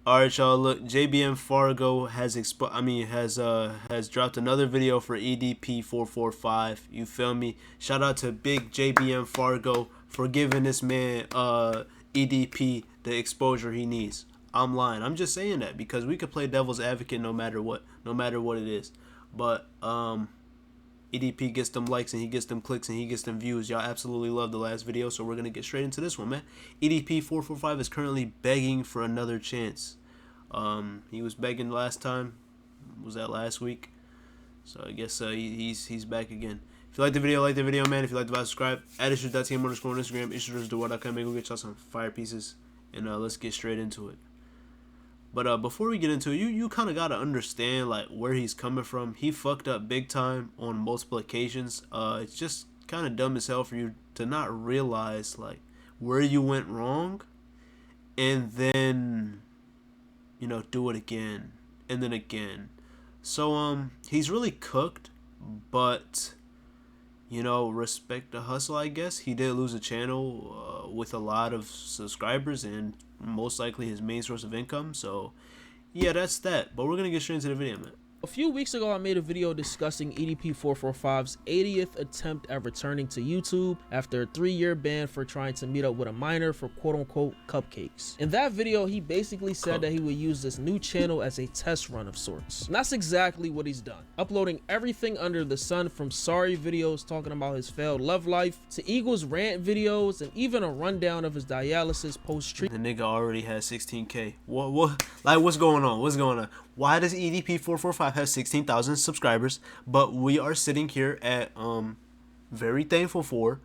All right, y'all. Look, JBM Fargo has has dropped another video for EDP445. You feel me? Shout out to big JBM Fargo for giving this man EDP the exposure he needs. I'm lying. I'm just saying that because we could play devil's advocate no matter what it is. But EDP gets them likes and he gets them clicks and he gets them views. Y'all absolutely loved the last video, so we're going to get straight into this one, man. EDP445 is currently begging for another chance. He was begging last time. Was that last week? So I guess he's back again. If you like the video, man. If you like the video, subscribe. Add issues.tm on Instagram. Issues.com. Maybe we'll get y'all some fire pieces. And let's get straight into it. But before we get into it, you kind of got to understand like where he's coming from. He fucked up big time on multiple occasions. It's just kind of dumb as hell for you to not realize like where you went wrong and then, you know, do it again and then again. So he's really cooked, but you know, respect the hustle, I guess. He did lose a channel with a lot of subscribers and most likely his main source of income. So yeah, that's that. But we're gonna get straight into the video, man. A few weeks ago, I made a video discussing EDP445's 80th attempt at returning to YouTube after a 3-year ban for trying to meet up with a minor for quote-unquote cupcakes. In that video, he basically said that he would use this new channel as a test run of sorts. And that's exactly what he's done, uploading everything under the sun, from sorry videos talking about his failed love life to Eagles rant videos and even a rundown of his dialysis post-treatment. The nigga already has 16K. What? Like, what's going on? What's going on? Why does EDP445 have 16,000 subscribers, but we are sitting here at very thankful for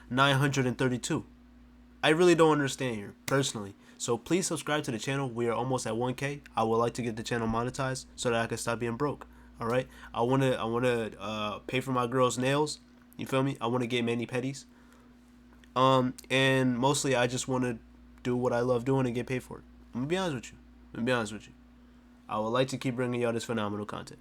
932? I really don't understand here personally. So please subscribe to the channel. We are almost at 1K. I would like to get the channel monetized so that I can stop being broke. All right. I wanna pay for my girl's nails. You feel me? I want to get mani petties. And mostly I just want to do what I love doing and get paid for it. I'm gonna be honest with you. I would like to keep bringing y'all this phenomenal content.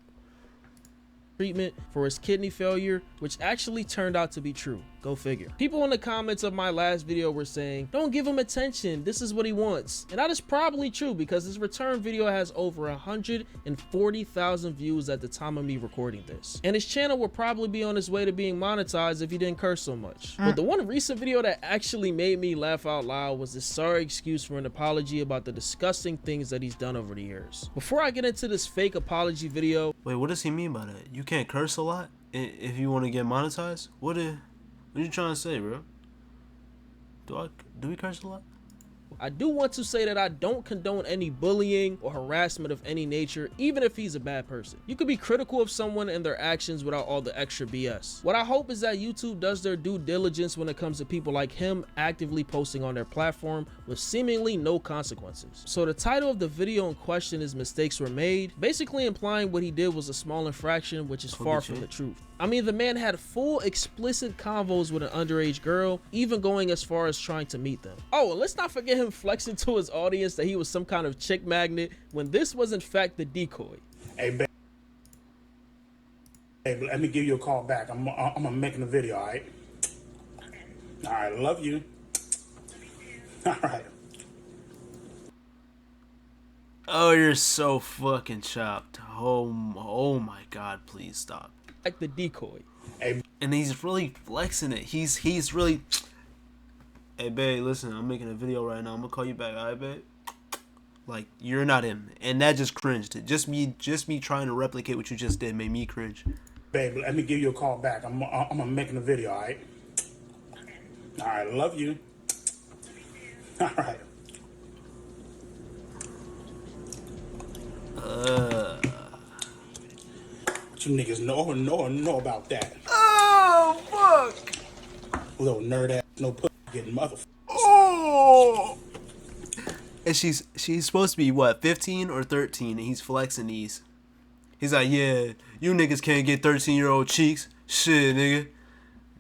Treatment for his kidney failure, which actually turned out to be true. Go figure. People in the comments of my last video were saying, don't give him attention, this is what he wants. And that is probably true because his return video has over 140,000 views at the time of me recording this. And his channel will probably be on his way to being monetized if he didn't curse so much. But the one recent video that actually made me laugh out loud was this sorry excuse for an apology about the disgusting things that he's done over the years. Before I get into this fake apology video. Wait, what does he mean by that? You can't curse a lot if you want to get monetized? What are you trying to say, bro? Do we curse a lot? I do want to say that I don't condone any bullying or harassment of any nature, even if he's a bad person. You could be critical of someone and their actions without all the extra BS. What I hope is that YouTube does their due diligence when it comes to people like him actively posting on their platform with seemingly no consequences. So the title of the video in question is Mistakes Were Made, basically implying what he did was a small infraction, which is far from the truth. I mean, the man had full explicit convos with an underage girl, even going as far as trying to meet them. Oh, and let's not forget him flexing to his audience that he was some kind of chick magnet when this was in fact the decoy. Hey, babe, let me give you a call back. I'm making a video, all right? All right, love you. All right. Oh, you're so fucking chopped. Oh my God, please stop. Like the decoy. Hey. And he's really flexing it. He's really. Hey, babe, listen, I'm making a video right now. I'm gonna call you back, alright, babe? Like, you're not him, and that just cringed. Just me trying to replicate what you just did made me cringe. Babe, let me give you a call back. I'm making a video, all right? All right, love you. All right. You niggas know about that. Oh, fuck. Little nerd ass, no pussy getting motherfuckers. Oh. And she's supposed to be, what, 15 or 13, and he's flexing these. He's like, yeah, you niggas can't get 13-year-old cheeks. Shit, nigga.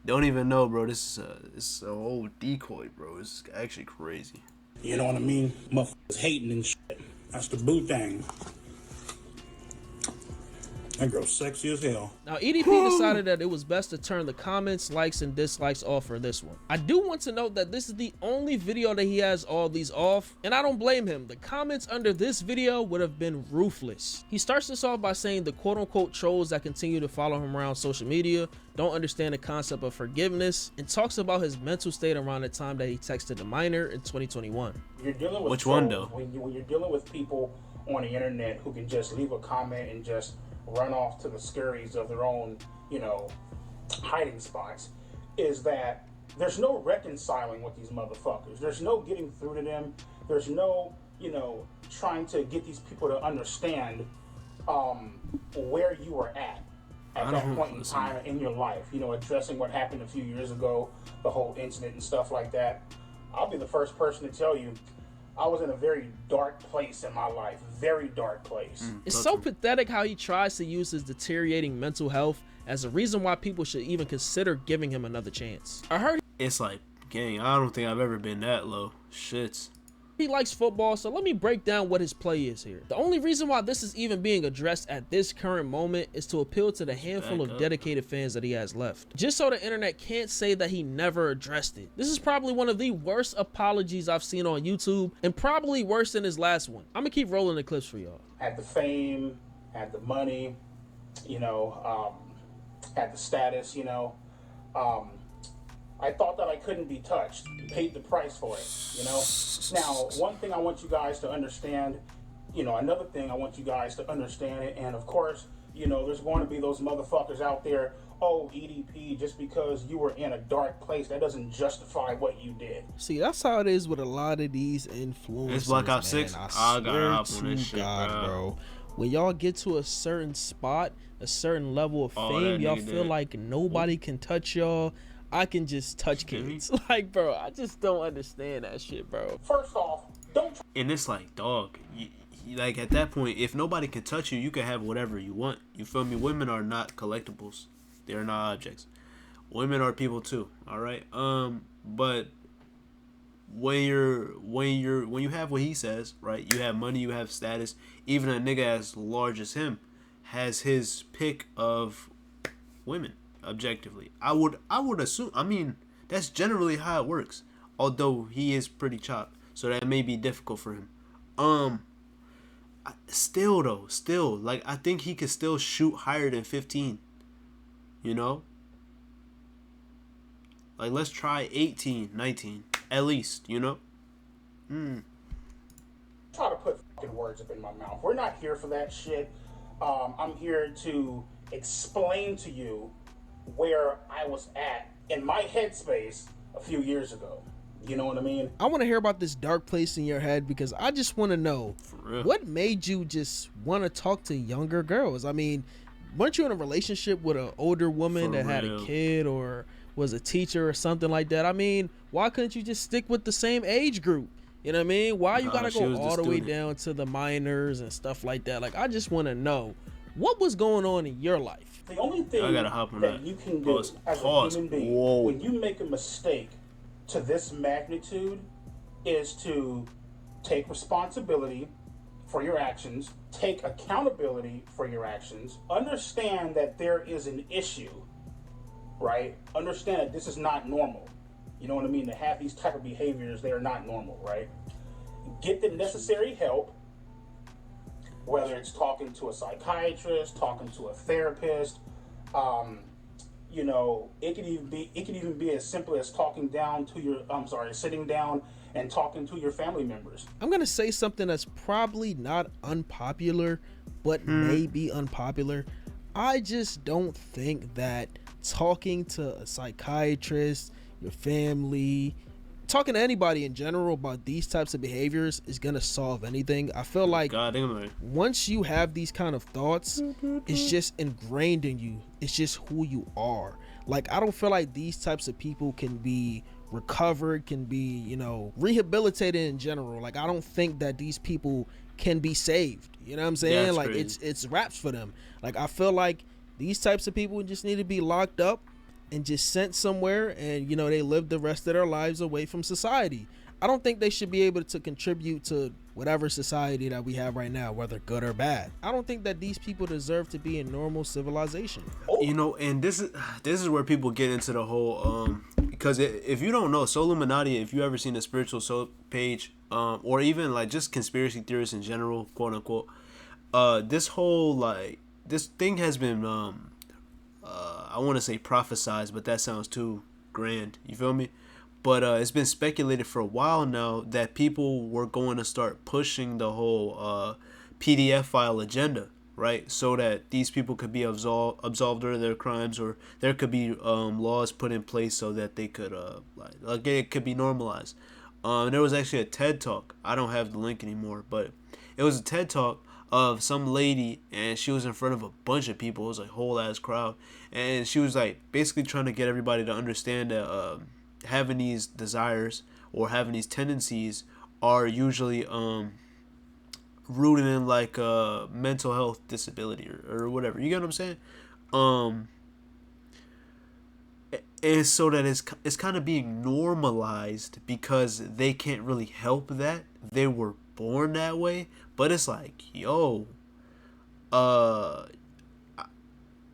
Don't even know, bro. This is a whole decoy, bro. It's actually crazy. You know what I mean? Motherfuckers hating and shit. That's the boo thing. That girl's sexy as hell. Now, EDP decided that it was best to turn the comments, likes, and dislikes off for this one. I do want to note that this is the only video that he has all these off, and I don't blame him. The comments under this video would have been ruthless. He starts this off by saying the quote-unquote trolls that continue to follow him around social media don't understand the concept of forgiveness, and talks about his mental state around the time that he texted the minor in 2021. You're dealing with Which one, though? When you're dealing with people on the internet who can just leave a comment and just run off to the scurries of their own, hiding spots, is that there's no reconciling with these motherfuckers. There's no getting through to them. There's no, trying to get these people to understand where you were at that point in time in your life. Addressing what happened a few years ago, the whole incident and stuff like that. I'll be the first person to tell you, I was in a very dark place in my life. Very dark place. It's so pathetic how he tries to use his deteriorating mental health as a reason why people should even consider giving him another chance. I heard It's like, gang, I don't think I've ever been that low. Shits. he likes football, so let me break down what his play is here. The only reason why this is even being addressed at this current moment is to appeal to the handful of dedicated fans that he has left. Just so the internet can't say that he never addressed it. This is probably one of the worst apologies I've seen on YouTube, and probably worse than his last one. I'm gonna keep rolling the clips for y'all. Had the fame, had the money, had the status, I thought that I couldn't be touched. Paid the price for it, Now, one thing I want you guys to understand, another thing I want you guys to understand it, and of course, there's going to be those motherfuckers out there, oh, EDP, just because you were in a dark place, that doesn't justify what you did. See, that's how it is with a lot of these influencers. It's Black Ops 6. I swear to God, bro. When y'all get to a certain spot, a certain level of fame, y'all feel like nobody can touch y'all. I can just touch kids. Like, bro, I just don't understand that shit, bro. First off, don't. And it's like, dog, like at that point, if nobody can touch you, you can have whatever you want. You feel me? Women are not collectibles. They are not objects. Women are people too. All right. But when you have what he says, right? You have money, you have status. Even a nigga as large as him has his pick of women. Objectively, I would assume. I mean, that's generally how it works. Although he is pretty chopped, so that may be difficult for him. Still, like I think he could still shoot higher than 15. Like let's try 18, 19 at least. Try to put fucking words up in my mouth. We're not here for that shit. I'm here to explain to you where I was at in my headspace a few years ago. You know what I mean? I want to hear about this dark place in your head because I just want to know what made you just want to talk to younger girls. I mean, weren't you in a relationship with an older woman that had a kid or was a teacher or something like that? I mean, why couldn't you just stick with the same age group? You know what I mean? Why you gotta go all the way down to the minors and stuff like that? Like, I just want to know what was going on in your life. The only thing that you can do as a human being when you make a mistake to this magnitude is to take responsibility for your actions, take accountability for your actions, understand that there is an issue, right? Understand that this is not normal. You know what I mean? To have these type of behaviors, they are not normal, right? Get the necessary help. Whether it's talking to a psychiatrist, talking to a therapist, it could even be as simple as sitting down and talking to your family members. I'm gonna say something that's probably not unpopular, but may be unpopular. I just don't think that talking to a psychiatrist, your family, talking to anybody in general about these types of behaviors is gonna solve anything. I feel like once you have these kind of thoughts, it's just ingrained in you. It's just who you are. Like, I don't feel like these types of people can be recovered, can be, rehabilitated in general. Like, I don't think that these people can be saved. You know what I'm saying? Like, crazy. It's raps for them. Like, I feel like these types of people just need to be locked up and just sent somewhere and they live the rest of their lives away from society. I don't think they should be able to contribute to whatever society that we have right now, whether good or bad. I don't think that these people deserve to be in normal civilization. You know, and this is where people get into the whole because if you don't know Soul Illuminati, if you ever seen a spiritual soul page, or even like just conspiracy theorists in general, quote unquote, this whole like this thing has been I want to say prophesized, but that sounds too grand. You feel me? But it's been speculated for a while now that people were going to start pushing the whole PDF file agenda, right? So that these people could be absolved of their crimes, or there could be laws put in place so that they could like it could be normalized. There was actually a TED talk. I don't have the link anymore, but it was a TED talk of some lady, and she was in front of a bunch of people. It was like a whole ass crowd, and she was like basically trying to get everybody to understand that having these desires or having these tendencies are usually rooted in like a mental health disability or whatever. You get what I'm saying? And so that it's kind of being normalized because they can't really help that. They were born that way, but it's like, yo,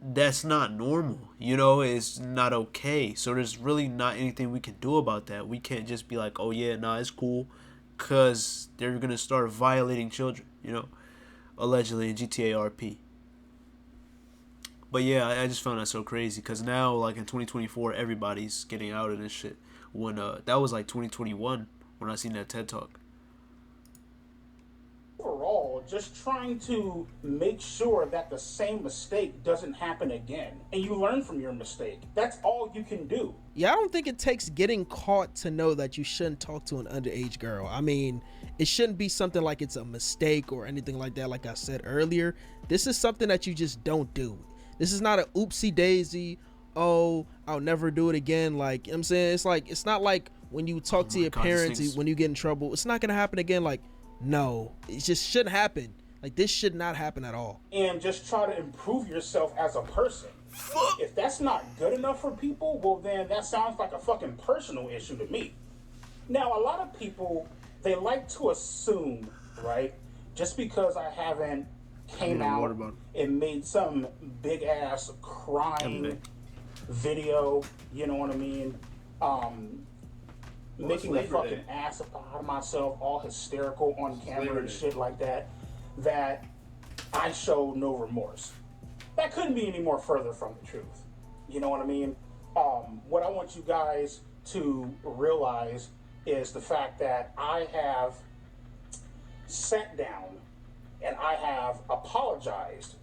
that's not normal, you know. It's not okay, so there's really not anything we can do about that. We can't just be like, oh yeah, nah, it's cool, because they're gonna start violating children, you know, allegedly in GTA RP. But yeah, I just found that so crazy, because now like in 2024 everybody's getting out of this shit, when that was like 2021 when I seen that TED talk. Overall, just trying to make sure that the same mistake doesn't happen again, and you learn from your mistake. That's all you can do. Yeah, I don't think it takes getting caught to know that you shouldn't talk to an underage girl. I mean, it shouldn't be something like it's a mistake or anything like that. Like I said earlier, this is something that you just don't do. This is not a oopsie daisy, oh, I'll never do it again. Like, you know what I'm saying? It's like, it's not like when you talk to your parents when you get in trouble, it's not gonna happen again. Like, no, it just shouldn't happen. Like, this should not happen at all. And just try to improve yourself as a person. If that's not good enough for people, well then that sounds like a fucking personal issue to me. Now, a lot of people, they like to assume, right, just because I haven't came out and made some big ass crying video, you know what I mean, making a fucking ass out of myself, all hysterical on camera and shit like that, that I show no remorse. That couldn't be any more further from the truth. You know what I mean? What I want you guys to realize is the fact that I have sat down and I have apologized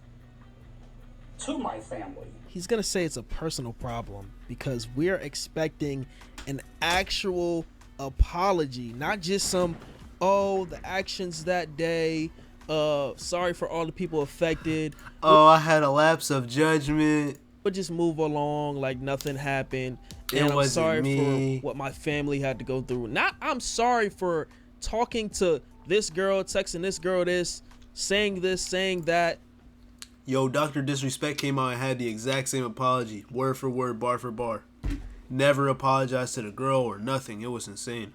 to my family. He's gonna say it's a personal problem because we're expecting an actual apology, not just some, oh, the actions that day, sorry for all the people affected. Oh, I had a lapse of judgment. But just move along like nothing happened. And It I'm wasn't sorry me. for what my family had to go through. Not I'm sorry for talking to this girl, texting this girl this, saying this, saying that. Yo, Dr. Disrespect came out and had the exact same apology, word for word, bar for bar. Never apologized to the girl or nothing. It was insane.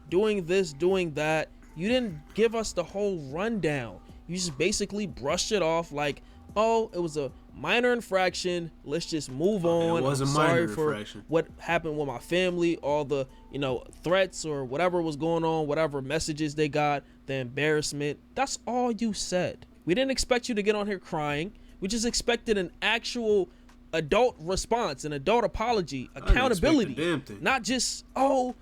Doing this, doing that. You didn't give us the whole rundown. You just basically brushed it off like, oh, it was a minor infraction. Let's just move on. It was a I'm minor sorry for infraction. what happened with my family, all the, threats or whatever was going on, whatever messages they got, the embarrassment. That's all you said. We didn't expect you to get on here crying. We just expected an actual adult response, an adult apology, accountability. Damn thing. Not just, oh,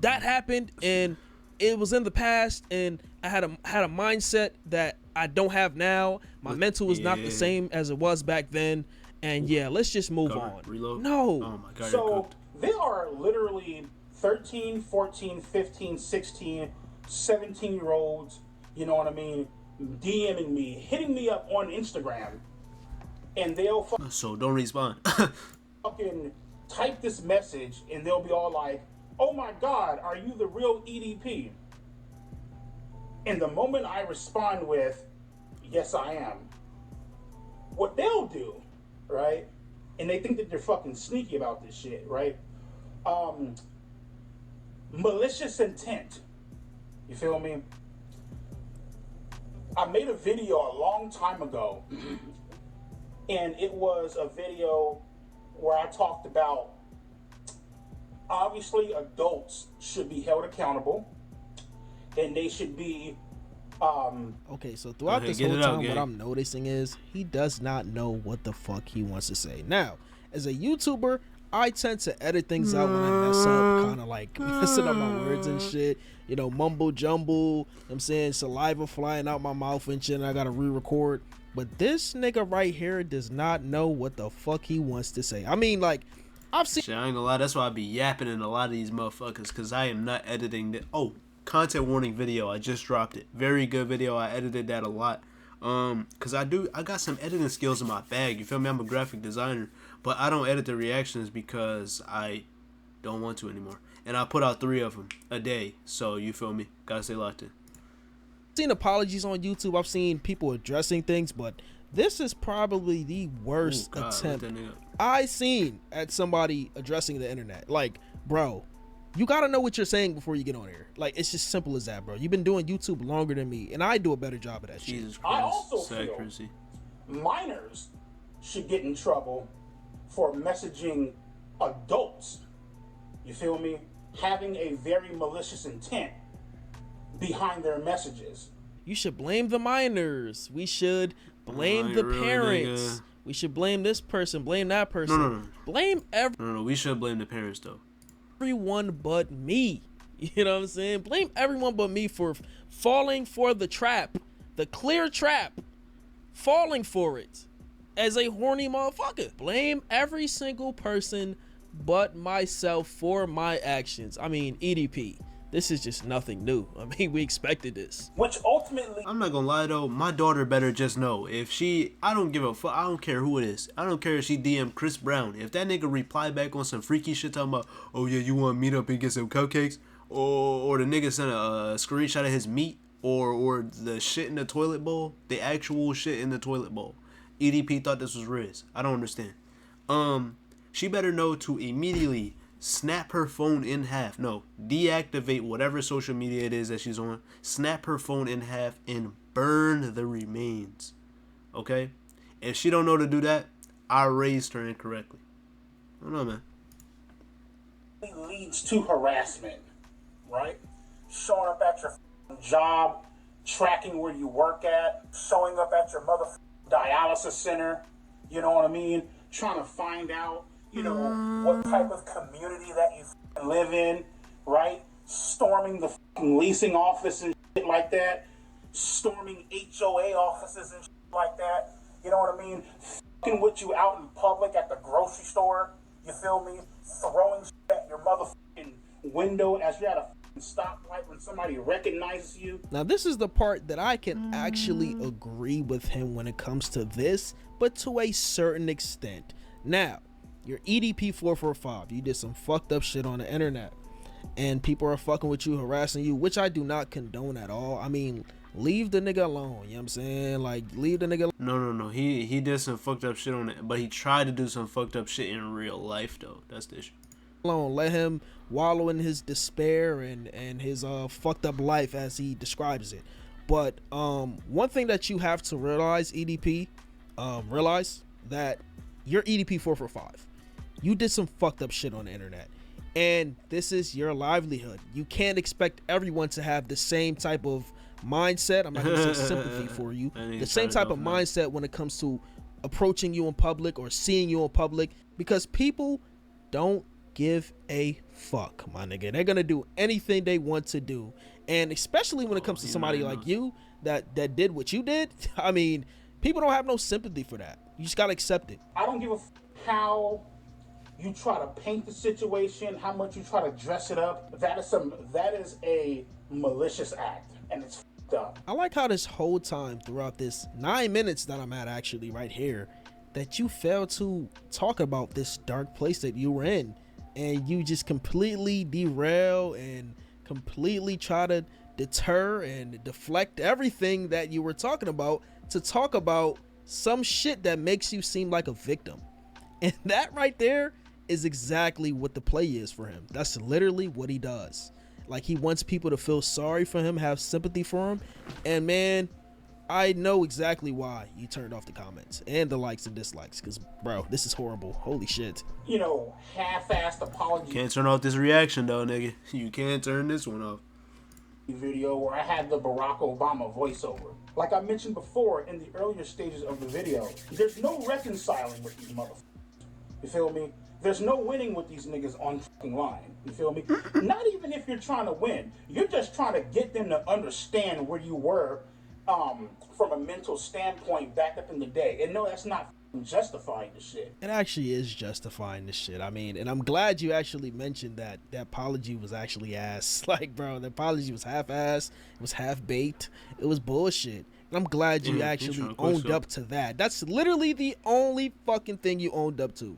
that happened and it was in the past and I had a mindset that I don't have now. My mental is not the same as it was back then. And yeah, let's just move on. Reload. No. Oh my God, So there are literally 13, 14, 15, 16, 17-year-olds, you know what I mean, DMing me, hitting me up on Instagram, and they'll So don't respond. fucking type this message, and they'll be all like, oh my God, are you the real EDP? And the moment I respond with, yes, I am, what they'll do, right? And they think that they're fucking sneaky about this shit, right? malicious intent. You feel me? I made a video a long time ago, and it was a video where I talked about obviously adults should be held accountable, and they should be okay, so throughout this whole time, what I'm noticing is he does not know what the fuck he wants to say. Now, as a YouTuber, I tend to edit things out when I mess up, kind of like messing up my words and shit, you know, mumble jumble, I'm saying, saliva flying out my mouth and shit, and I gotta re-record. But this nigga right here does not know what the fuck he wants to say. I mean, like, I've seen... Shit, I ain't gonna lie, that's why I be yapping in a lot of these motherfuckers, because I am not editing the... Oh, content warning video, I just dropped it. Very good video, I edited that a lot. Because I got some editing skills in my bag, you feel me? I'm a graphic designer, but I don't edit the reactions because I don't want to anymore. And I put out 3 of them a day, so you feel me? Gotta stay locked in. I've seen apologies on YouTube, I've seen people addressing things, but this is probably the worst attempt I seen at somebody addressing the internet. Like, bro, you gotta know what you're saying before you get on here. Like, it's just simple as that, bro. You've been doing YouTube longer than me, and I do a better job of that Jesus shit. Christ. I also feel minors should get in trouble for messaging adults. You feel me? Having a very malicious intent behind their messages. You should blame the minors. We should blame the parents. Nigga. We should blame this person, blame that person. No. Blame No, we should blame the parents, though. Everyone but me. You know what I'm saying? Blame everyone but me for falling for the trap, the clear trap, falling for it as a horny motherfucker. Blame every single person but myself for my actions. I mean, EDP, this is just nothing new. I mean, we expected this. Which ultimately... I'm not gonna lie, though. My daughter better just know. If she... I don't give a fuck. I don't care who it is. I don't care if she DM Chris Brown. If that nigga reply back on some freaky shit talking about, oh yeah, you want to meet up and get some cupcakes? Or the nigga sent a screenshot of his meat? Or the shit in the toilet bowl? The actual shit in the toilet bowl. EDP thought this was Riz. I don't understand. She better know to immediately snap her phone in half. No, deactivate whatever social media it is that she's on. Snap her phone in half and burn the remains. Okay? If she don't know to do that, I raised her incorrectly. I don't know, man. It leads to harassment, right? Showing up at your job, tracking where you work at, showing up at your dialysis center, you know what I mean? Trying to find out, you know, what type of community that you live in, right? Storming the leasing office and shit like that. Storming HOA offices and shit like that. You know what I mean? Fucking with you out in public at the grocery store. You feel me? Throwing shit at your motherfucking window as you're at a stoplight when somebody recognizes you. Now, this is the part that I can actually agree with him when it comes to this, but to a certain extent. Now, you're EDP445. You did some fucked up shit on the internet, and people are fucking with you, harassing you, which I do not condone at all. I mean, leave the nigga alone. You know what I'm saying? Like, leave the nigga alone. No. He did some fucked up shit on it, but he tried to do some fucked up shit in real life, though. That's the issue. Alone. Let him wallow in his despair and his fucked up life as he describes it. But one thing that you have to realize, EDP, realize that you're EDP445. You did some fucked up shit on the internet, and this is your livelihood. You can't expect everyone to have the same type of mindset. I'm not gonna say sympathy for you. The same type of mindset when it comes to approaching you in public or seeing you in public, because people don't give a fuck, my nigga. They're gonna do anything they want to do, and especially when it comes to somebody like you that did what you did. I mean, people don't have no sympathy for that. You just gotta accept it. I don't give a how you try to paint the situation, how much you try to dress it up. That is a malicious act, and it's fucked up. I like how this whole time throughout this 9 minutes that I'm at, actually right here, that you failed to talk about this dark place that you were in, and you just completely derail and completely try to deter and deflect everything that you were talking about to talk about some shit that makes you seem like a victim. And that right there is exactly what the play is for him. That's literally what he does. Like, he wants people to feel sorry for him, have sympathy for him. And man, I know exactly why you turned off the comments and the likes and dislikes, because bro, this is horrible. Holy shit. You know, half-assed apology Can't turn off this reaction though, nigga. You can't turn this one off. video where I had the Barack Obama voiceover. Like I mentioned before in the earlier stages of the video, there's no reconciling with these motherfuckers. You feel me? There's no winning with these niggas on fucking line. You feel me? Not even if you're trying to win. You're just trying to get them to understand where you were from a mental standpoint back up in the day. And no, that's not justifying the shit. It actually is justifying this shit. I mean, and I'm glad you actually mentioned that the apology was actually ass. Like, bro, the apology was half-ass. It was half-baked. It was bullshit. And I'm glad you actually owned up to that. That's literally the only fucking thing you owned up to.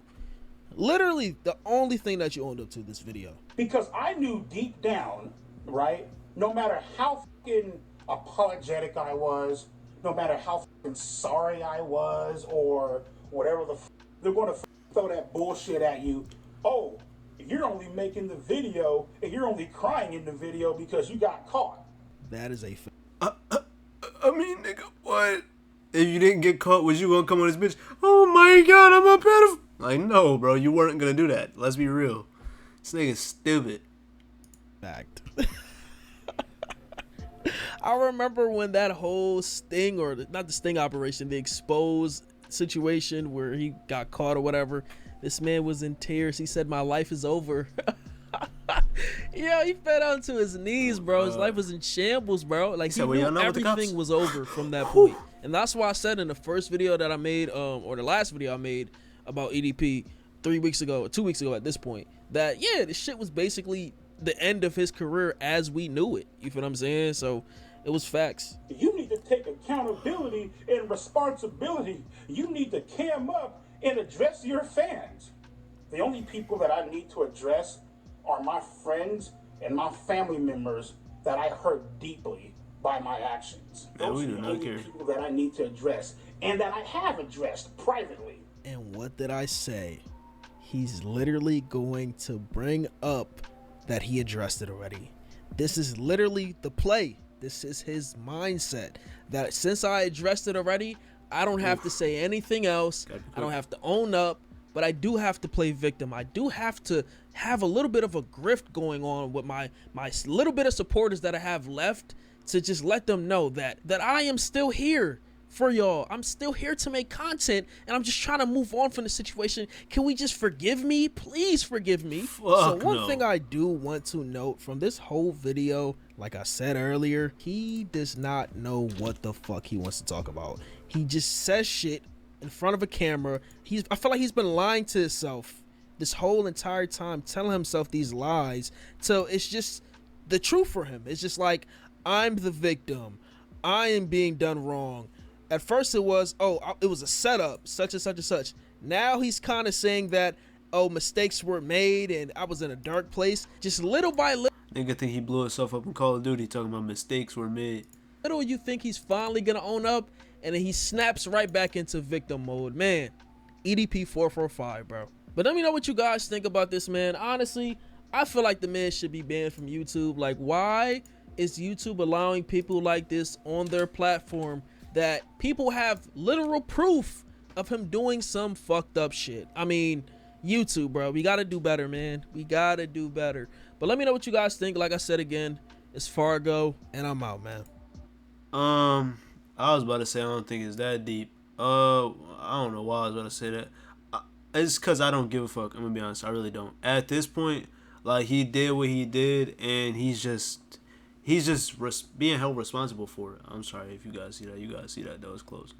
Literally the only thing that you owned up to this video. Because I knew deep down, right, no matter how fucking apologetic I was, no matter how fucking sorry I was, or whatever they're going to throw that bullshit at you. Oh, you're only making the video, and you're only crying in the video because you got caught. That is a I mean, nigga, what? If you didn't get caught, was you gonna come on this bitch? Oh my god, I'm a pedophile. Like, no, bro, you weren't gonna do that. Let's be real. This nigga's stupid. fact. I remember when that whole sting, or not the sting operation, the expose situation where he got caught or whatever. This man was in tears. He said, "My life is over." Yeah, he fell down to his knees, bro. His life was in shambles, bro. Like, he knew everything was over from that point. And that's why I said in the first video that I made, or the last video I made about EDP 3 weeks ago, or 2 weeks ago at this point, that yeah, this shit was basically the end of his career as we knew it. You feel what I'm saying? So it was facts. You need to take accountability and responsibility. You need to cam up and address your fans. The only people that I need to address are my friends and my family members that I hurt deeply by my actions. Those are the only people that I need to address, and that I have addressed privately. And what did I say? He's literally going to bring up that he addressed it already. This is literally the play. This is his mindset, that since I addressed it already, I don't have to say anything else. I don't have to own up, but I do have to play victim. I do have to have a little bit of a grift going on with my little bit of supporters that I have left, to just let them know that I am still here for y'all. I'm still here to make content, and I'm just trying to move on from the situation. Can we just forgive me? Please forgive me. So one thing I do want to note from this whole video, like I said earlier, he does not know what the fuck he wants to talk about. He just says shit in front of a camera. I feel like he's been lying to himself this whole entire time, telling himself these lies. So it's just the truth for him. It's just like, I'm the victim. I am being done wrong. At first it was, oh, it was a setup, such and such and such. Now he's kind of saying that, oh, mistakes were made and I was in a dark place. Just little by little. Nigga think he blew himself up in Call of Duty talking about mistakes were made. Little you think he's finally gonna own up, and then he snaps right back into victim mode. Man, EDP445, bro. But let me know what you guys think about this, man. Honestly, I feel like the man should be banned from YouTube. Like, why is YouTube allowing people like this on their platform, that people have literal proof of him doing some fucked up shit? I mean, YouTube, bro, we gotta do better, man. We gotta do better. But let me know what you guys think. Like I said again, it's Fargo, and I'm out, man. I was about to say I don't think it's that deep. I don't know why I was about to say that. It's because I don't give a fuck. I'm gonna be honest, I really don't. At this point, like, he did what he did, and he's just being held responsible for it. I'm sorry if you guys see that. You guys see that though? It's closing.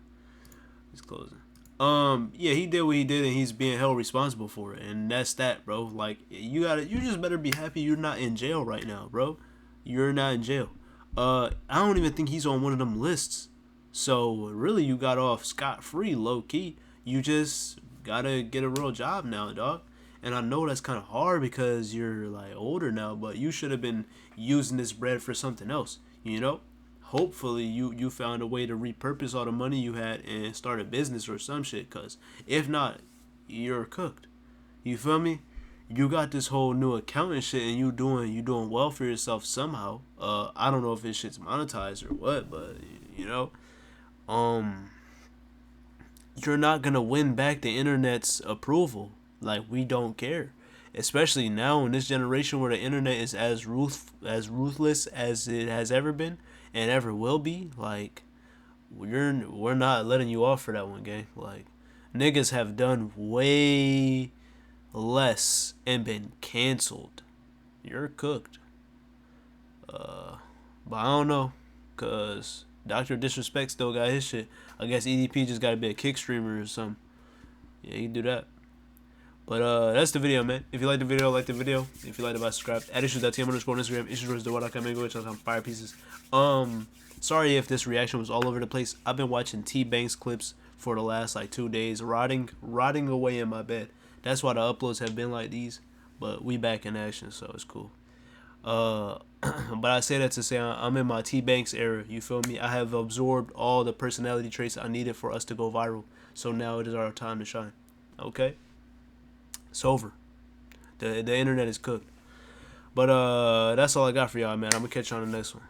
It's closing. Yeah, he did what he did, and he's being held responsible for it, and that's that, bro. Like, you just better be happy you're not in jail right now, bro. You're not in jail. I don't even think he's on one of them lists. So really, you got off scot-free, low key. You just gotta get a real job now, dog. And I know that's kind of hard because you're like older now, but you should have been using this bread for something else, you know? Hopefully you found a way to repurpose all the money you had and start a business or some shit, because if not, you're cooked. You feel me? you got this whole new account and shit, and you doing well for yourself somehow. I don't know if this shit's monetized or what, but you know, um, you're not gonna win back the internet's approval. Like, we don't care, especially now in this generation where the internet is as ruthless as it has ever been and ever will be. Like, we're not letting you off for that one, gang. Like, niggas have done way less and been canceled. You're cooked. But I don't know, cause Doctor Disrespect still got his shit. I guess EDP just gotta be a kick streamer or something. Yeah, he can do that. But that's the video, man. If you like the video, like the video. If you like it, subscribe. At issues.tm underscore on Instagram. Issues.com which on fire pieces. Sorry if this reaction was all over the place. I've been watching T-Banks clips for the last like 2 days, rotting away in my bed. That's why the uploads have been like these. But we back in action, so it's cool. But I say that to say I'm in my T-Banks era. You feel me? I have absorbed all the personality traits I needed for us to go viral. So now it is our time to shine. Okay? It's over. The internet is cooked. But that's all I got for y'all, man. I'm gonna catch you on the next one.